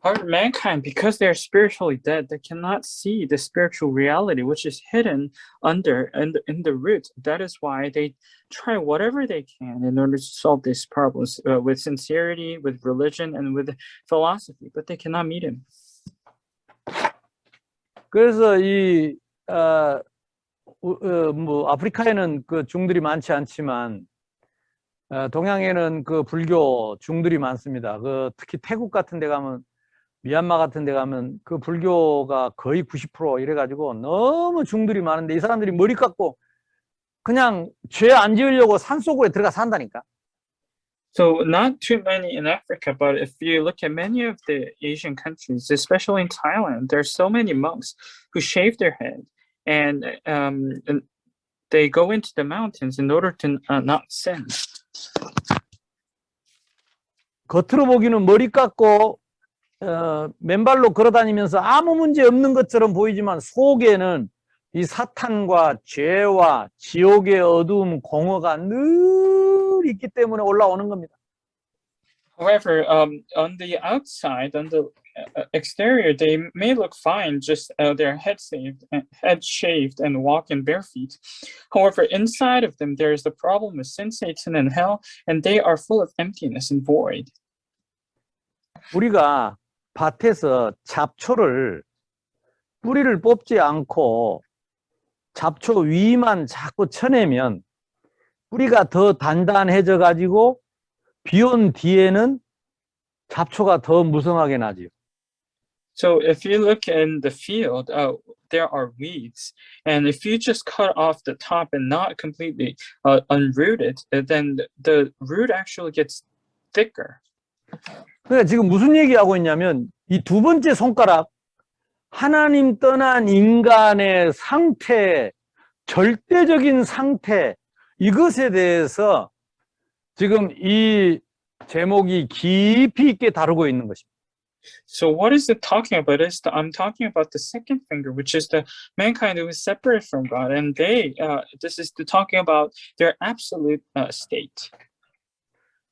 However, mankind, because they are spiritually dead, they cannot see the spiritual reality which is hidden under in the root. That is why they try whatever they can in order to solve these problems with sincerity, with religion, and with philosophy, but they cannot meet him. 그래서 뭐 아프리카에는 그 중들이 많지 않지만 동양에는 그 불교 중들이 많습니다. 그 특히 태국 같은 데 가면 미얀마 같은 데 가면 그 불교가 거의 90% 이래가지고 너무 중들이 많은데 이 사람들이 머리 깎고 그냥 죄 안 지으려고 산속으로 들어가 산다니까. So not too many in Africa, but if you look at many of the Asian countries, especially in Thailand, there are so many monks who shave their head and they go into the mountains in order to not sin. 겉으로 보기는 머리 깎고 맨발로 걸어다니면서 아무 문제 없는 것처럼 보이지만 속에는 이 사탄과 죄와 지옥의 어두움, 공허가 늘 있기 때문에 올라오는 겁니다. However, on the outside, on the exterior, they may look fine, just their head shaved and walk in bare feet. However, inside of them, there is the problem of sin, Satan, and hell, and they are full of emptiness and void. 우리가 밭에서 잡초를 뿌리를 뽑지 않고 잡초 위만 자꾸 쳐내면 뿌리가 더 단단해져 가지고 비 온 뒤에는 잡초가 더 무성하게 나지요. So if you look in the field, there are weeds, and if you just cut off the top and not completely unroot it, then the root actually gets thicker. 그러니까 지금 무슨 얘기하고 있냐면 이 두 번째 손가락 하나님 떠난 인간의 상태, 절대적인 상태 이것에 대해서 지금 이 제목이 깊이 있게 다루고 있는 것입니다. So what is it talking about? I'm talking about the second finger, which is the mankind who is separate from God, and this is talking about their absolute state.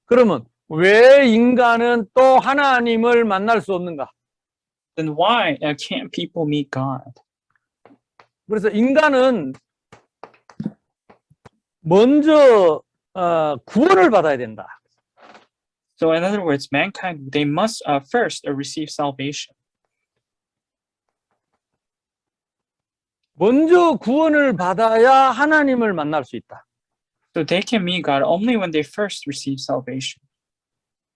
그러면 왜 인간은 또 하나님을 만날 수 없는가? Then why can't people meet God? 그래서 인간은 먼저 구원을 받아야 된다. So in other words, mankind, they must first receive salvation. 먼저 구원을 받아야 하나님을 만날 수 있다. So they can meet God only when they first receive salvation.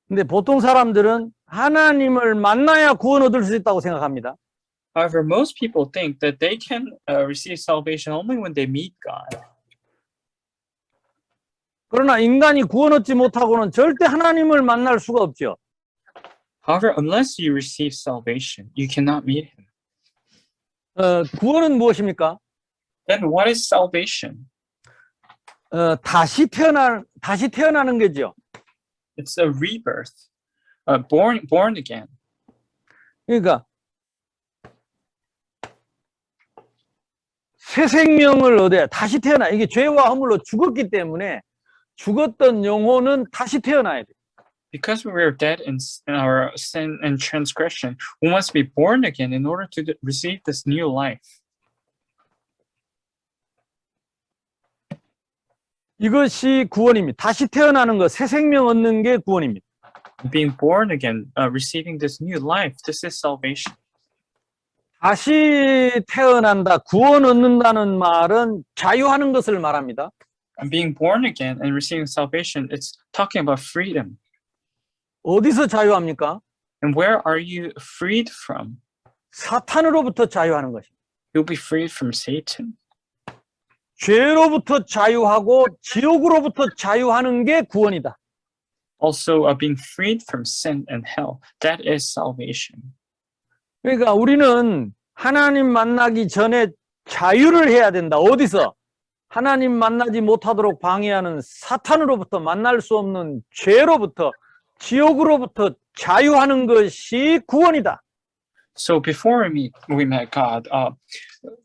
근데 보통 사람들은 하나님을 만나야 구원 얻을 수 있다고 생각합니다. However, most people think that they can receive salvation only when they meet God. 그러나 인간이 구원 얻지 못하고는 절대 하나님을 만날 수가 없죠. However, unless you receive salvation, you cannot meet Him. 구원은 무엇입니까? Then what is salvation? 다시 태어나는 거죠. It's a rebirth, born again. 그러니까 새 생명을 얻어야 다시 태어나. 이게 죄와 허물로 죽었기 때문에 죽었던 영혼은 다시 태어나야 돼. Because we are dead in our sin and transgression, we must be born again in order to receive this new life. 이것이 구원입니다. 다시 태어나는 것, 새 생명 얻는 게 다시 태어난다, 구원 얻는다는 말은 자유하는 것을 말합니다. And being born again and receiving salvation, it's talking about freedom. 어디서 자유합니까? And where are you freed from? 사탄으로부터 자유하는 것입니다. You'll be freed from Satan. 죄로부터 자유하고 지옥으로부터 자유하는 게 구원이다. Also, being freed from sin and hell. That is salvation. 그러니까 우리는 하나님 만나기 전에 자유를 해야 된다. 어디서? 하나님 만나지 못하도록 방해하는 사탄으로부터, 만날 수 없는 죄로부터, 지옥으로부터 자유하는 것이 구원이다. So before we met God,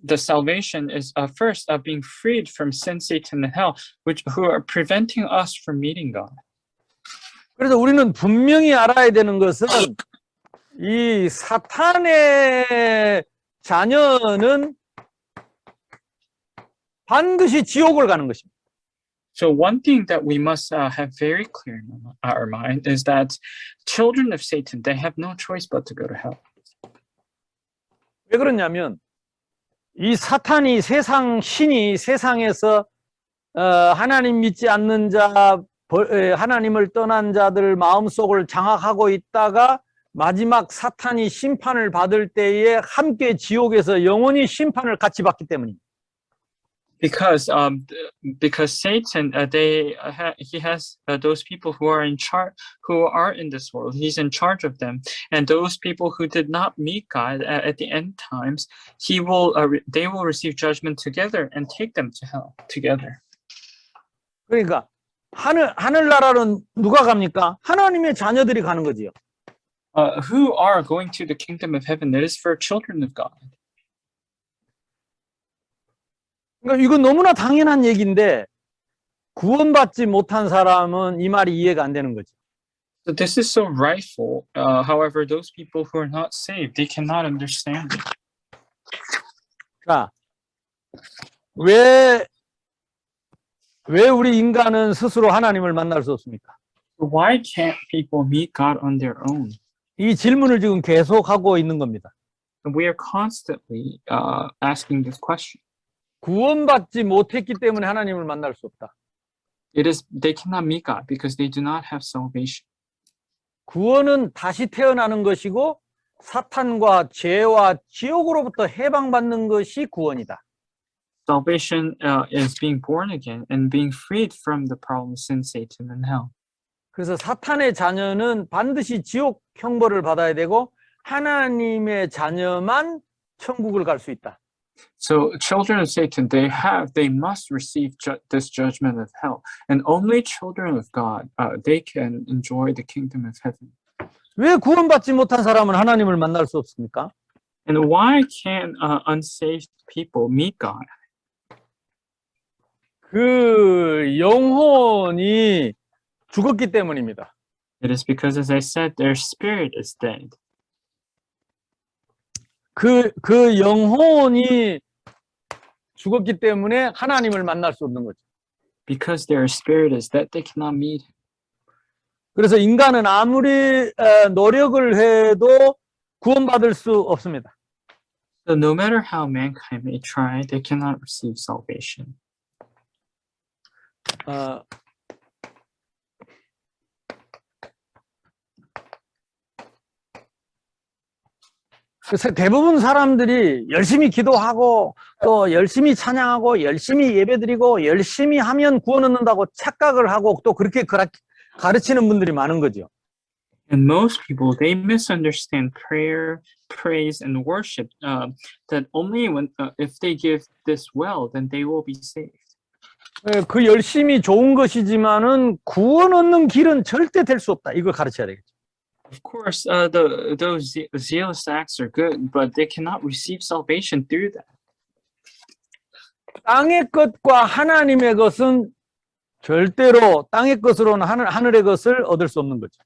the salvation is first being freed from sin, Satan, and hell, who are preventing us from meeting God. 그래서 우리는 분명히 알아야 되는 것은 이 사탄의 자녀는 반드시 지옥을 가는 것입니다. So one thing that we must have very clear in our mind is that children of Satan, they have no choice but to go to hell. 왜 그러냐면 이 사탄이 신이 세상에서 하나님 믿지 않는 자, 하나님을 떠난 자들 마음속을 장악하고 있다가 마지막 사탄이 심판을 받을 때에 함께 지옥에서 영원히 심판을 같이 받기 때문입니다. Because Satan, he has those people who are in charge, who are in this world. He's in charge of them, and those people who did not meet God at the end times, they will receive judgment together and take them to hell together. 그러니까 하늘나라는 누가 갑니까? 하나님의 자녀들이 가는 거지요. Who are going to the kingdom of heaven? That is for children of God. 그러니까 이건 너무나 당연한 얘기인데 구원받지 못한 사람은 이 말이 이해가 안 되는 거죠. So this is so rightful. However, those people who are not saved, they cannot understand it. 자, 왜 우리 인간은 스스로 하나님을 만날 수 없습니까? Why can't people meet God on their own? 이 질문을 지금 계속하고 있는 겁니다. We are constantly asking this question. 구원받지 못했기 때문에 하나님을 만날 수 없다. They cannot meet God because they do not have salvation. 구원은 다시 태어나는 것이고 사탄과 죄와 지옥으로부터 해방받는 것이 구원이다. Salvation is being born again and being freed from the problem of sin, Satan, and hell. 그래서 사탄의 자녀는 반드시 지옥 형벌을 받아야 되고 하나님의 자녀만 천국을 갈 수 있다. So children of Satan, they must receive this judgment of hell, and only children of God, they can enjoy the kingdom of heaven. 왜 구원받지 못한 사람은 하나님을 만날 수 없습니까? And why can't unsaved people meet God? 그 영혼이 죽었기 때문입니다. It is because, as I said, their spirit is dead. 그 영혼이 죽었기 때문에 하나님을 만날 수 없는 거죠. Because their spirit is dead, they cannot meet Him. 그래서 인간은 아무리 노력을 해도 구원받을 수 없습니다. So no matter how mankind may try, they cannot receive salvation. 그래서 대부분 사람들이 열심히 기도하고 또 열심히 찬양하고 열심히 예배드리고 열심히 하면 구원 얻는다고 착각을 하고 또 그렇게 가르치는 분들이 많은 거죠. And most people, they misunderstand prayer, praise, and worship. That only if they give this well, then they will be saved. 그 열심히 좋은 것이지만은 구원 얻는 길은 절대 될 수 없다. 이걸 가르쳐야 되겠죠. Of course, those zealous acts are good, but they cannot receive salvation through that. 땅의 것과 하나님의 것은 절대로 땅의 것으로는 하늘의 것을 얻을 수 없는 거죠.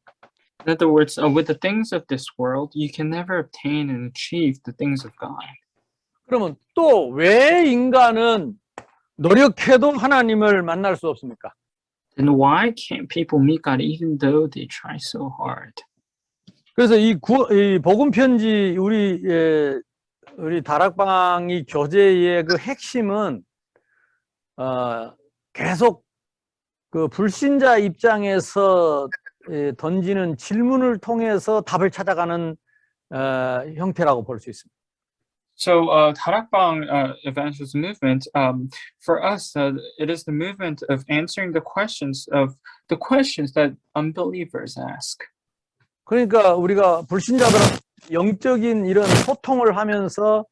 In other words, with the things of this world, you can never obtain and achieve the things of God. 그러면 또 왜 인간은 노력해도 하나님을 만날 수 없습니까? Then why can't people meet God even though they try so hard? 그래서 이 복음 편지 우리 우리 다락방이 교제의 그 핵심은 계속 그 불신자 입장에서 던지는 질문을 통해서 답을 찾아가는 형태라고 볼 수 있습니다. So, Tarakbang evangelism movement, for us, it is the movement of answering the questions that unbelievers ask. 그러니까 우리가 불신자들은 영적인 이런 소통을 하면서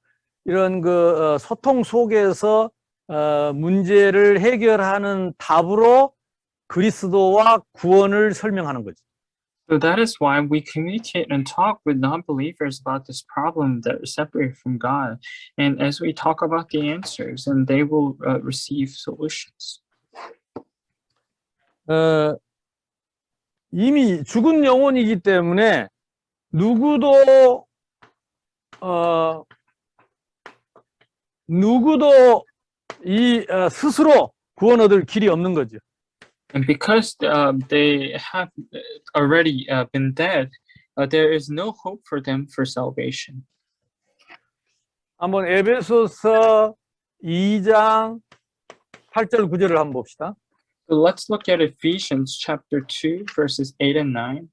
이런 그 소통 속에서 문제를 해결하는 답으로 그리스도와 구원을 설명하는 거죠. So that is why we communicate and talk with non-believers about this problem that is separated from God. And as we talk about the answers, and they will receive solutions. 이미 죽은 영혼이기 때문에 누구도 이 스스로 구원 얻을 길이 없는 거죠. And because they have already been dead, there is no hope for them for salvation. 한번 에베소서 2장 8절 9절을 한번 봅시다. So let's look at Ephesians chapter 2, verses 8 and 9.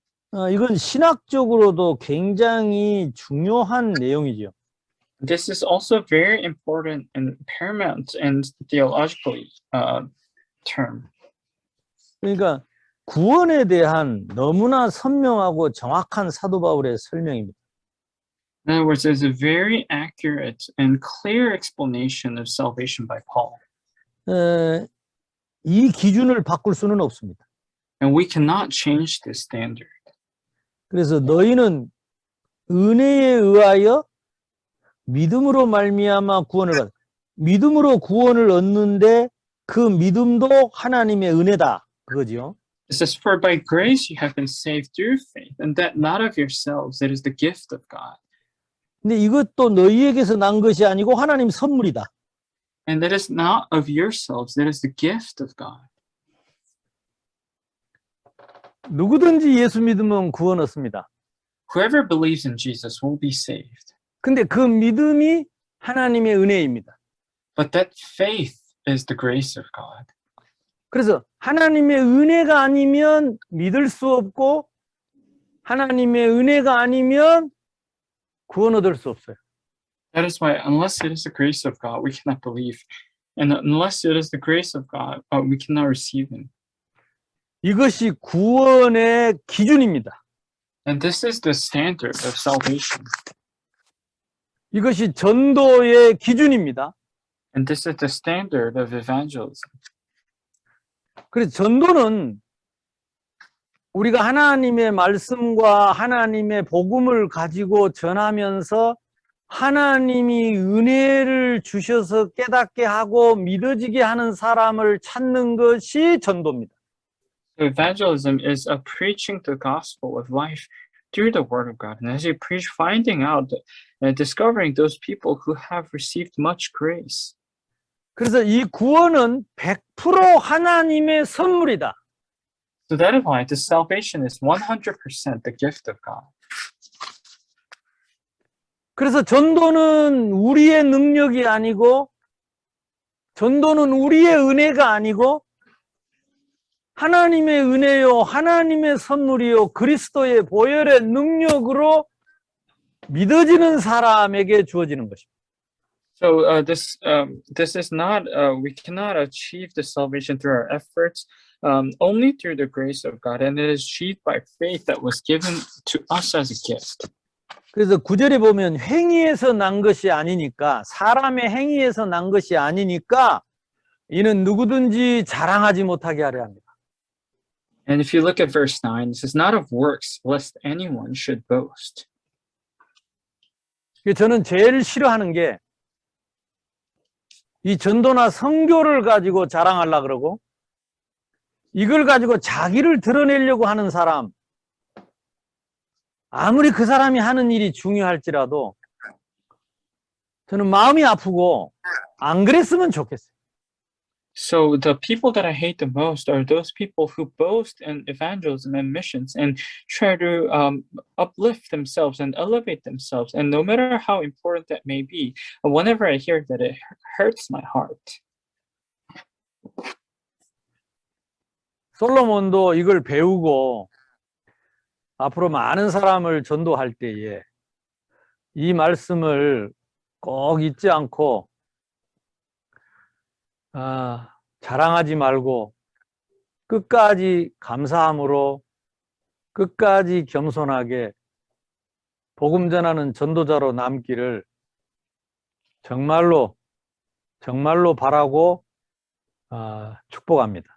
이건 신학적으로도 굉장히 중요한 내용이죠. This is also very important and paramount and theologically term. 그러니까 구원에 대한 너무나 선명하고 정확한 사도 바울의 설명입니다. In other words, there's a very accurate and clear explanation of salvation by Paul. 이 기준을 바꿀 수는 없습니다. And we cannot change this standard. 그래서 너희는 은혜에 의하여 믿음으로 말미암아 구원을 받. 믿음으로 구원을 얻는데 그 믿음도 하나님의 은혜다. 그거죠. It says, "For by grace you have been saved through faith, and that not of yourselves; it is the gift of God." 근데 이것도 너희에게서 난 것이 아니고 하나님 선물이다. And that is not of yourselves; that is the gift of God. 누구든지 예수 믿으면 구원 얻습니다. Whoever believes in Jesus will be saved. 근데 그 믿음이 하나님의 은혜입니다. But that faith is the grace of God. 그래서 하나님의 은혜가 아니면 믿을 수 없고 하나님의 은혜가 아니면 구원 얻을 수 없어요. That is why, unless it is the grace of God, we cannot believe, and unless it is the grace of God, we cannot receive Him. 이것이 구원의 기준입니다. And this is the standard of salvation. 이것이 전도의 기준입니다. And this is the standard of evangelism. 그래서 전도는 우리가 하나님의 말씀과 하나님의 복음을 가지고 전하면서 하나님이 은혜를 주셔서 깨닫게 하고 믿어지게 하는 사람을 찾는 것이 전도입니다. So evangelism is a preaching the gospel of life through the word of God. And as you preach, finding out and discovering those people who have received much grace. 그래서 이 구원은 100% 하나님의 선물이다. So that is why this salvation is 100% the gift of God. 그래서 전도는 우리의 능력이 아니고 전도는 우리의 은혜가 아니고 하나님의 은혜요, 하나님의 선물이요, 그리스도의 보혈의 능력으로 믿어지는 사람에게 주어지는 것입니다. So this is not, we cannot achieve the salvation through our efforts, only through the grace of God, and it is achieved by faith that was given to us as a gift. 그래서 9절에 보면 행위에서 난 것이 아니니까, 사람의 행위에서 난 것이 아니니까 이는 누구든지 자랑하지 못하게 하려 합니다. And if you look at verse 9, it says, not of works, lest anyone should boast. 저는 제일 싫어하는 게 이 전도나 선교를 가지고 자랑하려고 그러고 이걸 가지고 자기를 드러내려고 하는 사람, 아무리 그 사람이 하는 일이 중요할지라도 저는 마음이 아프고 안 그랬으면 좋겠어요. So the people that I hate the most are those people who boast in evangelism and missions and try to uplift themselves and elevate themselves. And no matter how important that may be, whenever I hear that, it hurts my heart. 솔로몬도 이걸 배우고 앞으로 많은 사람을 전도할 때에 이 말씀을 꼭 잊지 않고 자랑하지 말고 끝까지 감사함으로 끝까지 겸손하게 복음 전하는 전도자로 남기를 정말로 바라고 축복합니다.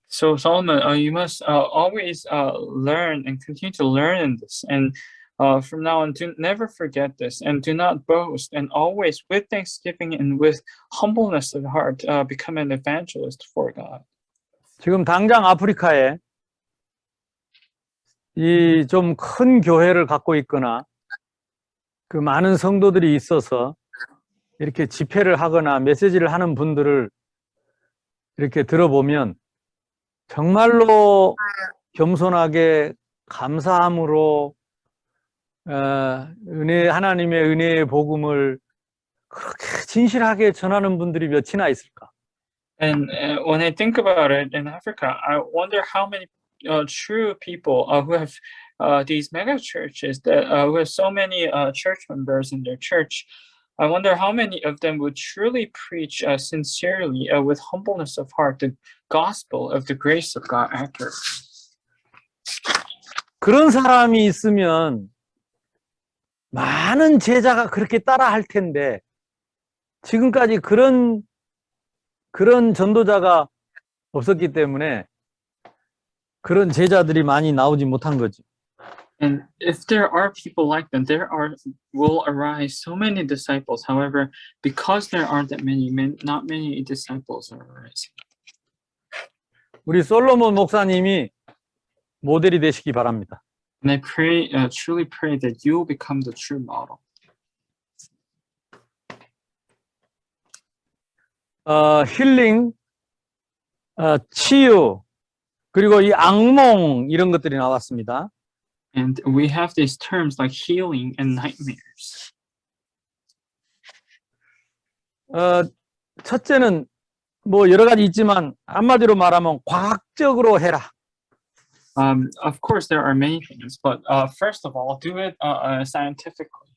So Solomon, you must always learn and continue to learn in this. And from now on, never forget this and do not boast, and always with thanksgiving and with humbleness of heart become an evangelist for God. 지금 당장 아프리카에 이 좀 큰 교회를 갖고 있거나 그 많은 성도들이 있어서 이렇게 집회를 하거나 메시지를 하는 분들을 이렇게 들어보면 정말로 겸손하게 감사함으로 하나님의 은혜의 복음을 그렇게 진실하게 전하는 분들이 몇이나 있을까? And when I think about it in Africa, I wonder how many true people who have these mega churches that who have so many church members in their church. I wonder how many of them would truly preach sincerely with humbleness of heart the gospel of the grace of God accurately. 그런 사람이 있으면 많은 제자가 그렇게 따라 할 텐데 지금까지 그런 전도자가 없었기 때문에 그런 제자들이 많이 나오지 못한 거지. And if there are people like them, will arise so many disciples. However, because there aren't that many, not many disciples are arising. 우리 솔로몬 목사님이 모델이 되시기 바랍니다. And I pray, truly pray that you will become the true model. 힐링, 치유, 그리고 이 악몽 이런 것들이 나왔습니다. And we have these terms like healing and nightmares. 첫째는 뭐 여러 가지 있지만 한마디로 말하면 과학적으로 해라. Of course, there are many things, but first of all, do it scientifically.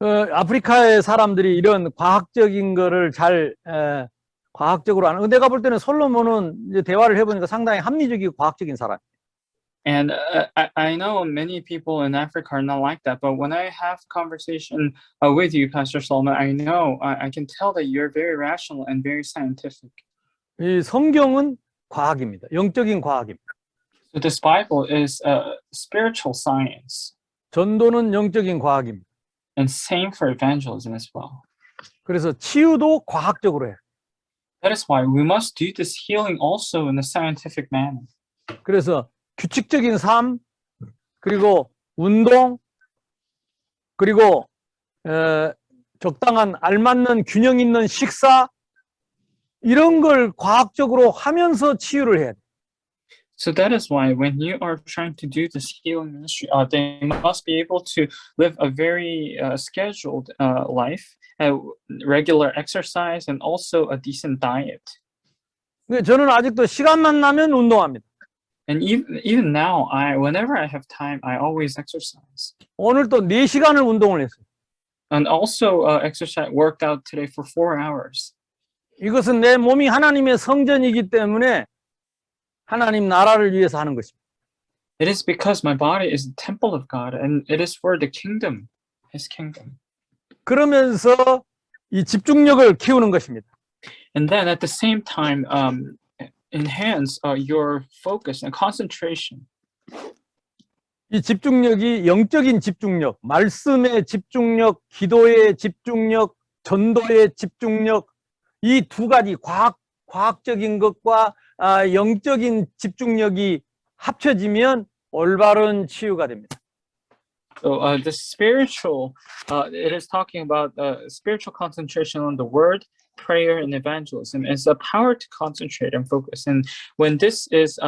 아프리카의 사람들이 이런 과학적인 거를 잘 과학적으로 하는. 내가 볼 때는 솔로몬은 이제 대화를 해보니까 상당히 합리적이고 과학적인 사람. And I know many people in Africa are not like that, but when I have conversation with you, Pastor Solomon, I know I can tell that you're very rational and very scientific. 이 성경은 과학입니다. 영적인 과학입니다. So this Bible is spiritual science. 전도는 영적인 과학입니다. And same for evangelism as well. 그래서 치유도 과학적으로 해요. That is why we must do this healing also in a scientific manner. 그래서 규칙적인 삶, 그리고 운동, 그리고 적당한 알맞는 균형 있는 식사 이런 걸 과학적으로 하면서 치유를 해야 돼. So that is why when you are trying to do this healing ministry, they must be able to live a very scheduled life, regular exercise, and also a decent diet. 저는 아직도 시간만 나면 운동합니다. And even now, whenever I have time, I always exercise. 오늘 또 4시간을 운동을 했어요. And also worked out today for 4 hours. 이것은 내 몸이 하나님의 성전이기 때문에 하나님 나라를 위해서 하는 것입니다. It is because my body is the temple of God, and it is for the kingdom, His kingdom. 그러면서 이 집중력을 키우는 것입니다. And then at the same time, enhance your focus and concentration. 이 집중력이 영적인 집중력, 말씀의 집중력, 기도의 집중력, 전도의 집중력, 이 두 가지 과학적인 것과 영적인 집중력이 합쳐지면 올바른 치유가 됩니다. So the spiritual, it is talking about spiritual concentration on the word prayer and evangelism is the power to concentrate and focus. And when this is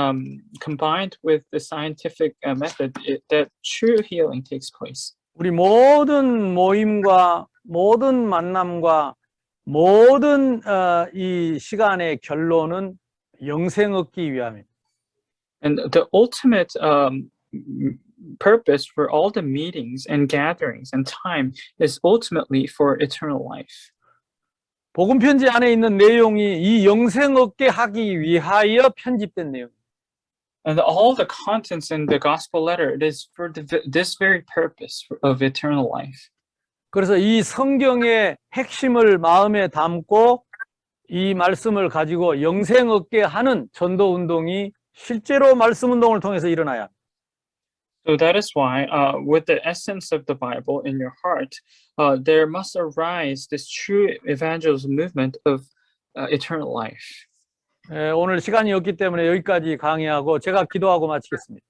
combined with the scientific method, that true healing takes place. 우리 모든 모임과 모든 만남과 모든 이 시간의 결론은 영생 얻기 위함입니다. And the ultimate purpose for all the meetings and gatherings and time is ultimately for eternal life. 복음 편지 안에 있는 내용이 이 영생 얻게 하기 위하여 편집된 내용. And all the contents in the gospel letter, it is for this very purpose of eternal life. 그래서 이 성경의 핵심을 마음에 담고 이 말씀을 가지고 영생 얻게 하는 전도 운동이 실제로 말씀 운동을 통해서 일어나야 합니다. So that is why, with the essence of the Bible in your heart, there must arise this true evangelism movement of eternal life. 오늘 시간이 없기 때문에 여기까지 강의하고 제가 기도하고 마치겠습니다.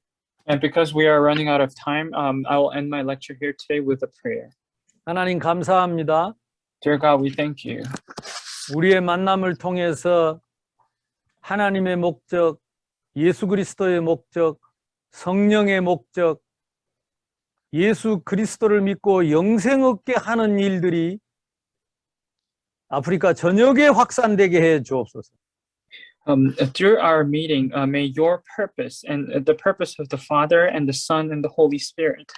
And because we are running out of time, I will end my lecture here today with a prayer. 하나님 감사합니다. Dear God, we thank you. 우리의 만남을 통해서 하나님의 목적, 예수 그리스도의 목적, 성령의 목적, 예수 그리스도를 믿고 영생 얻게 하는 일들이 아프리카 전역에 확산되게 해 주옵소서. Through our meeting, may your purpose and the purpose of the Father and the Son and the Holy Spirit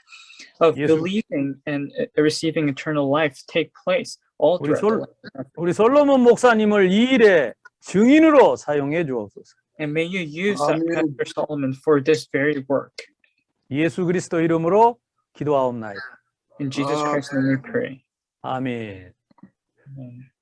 of Yes. believing and receiving eternal life take place all 우리, throughout the life. 우리 솔로몬 목사님을 이 일에 증인으로 사용해 주옵소서. And may you use Amen. Pastor Solomon for this very work. 예수 그리스도 이름으로 기도하옵나이다. In Jesus Christ's name we pray. 아멘. Amen.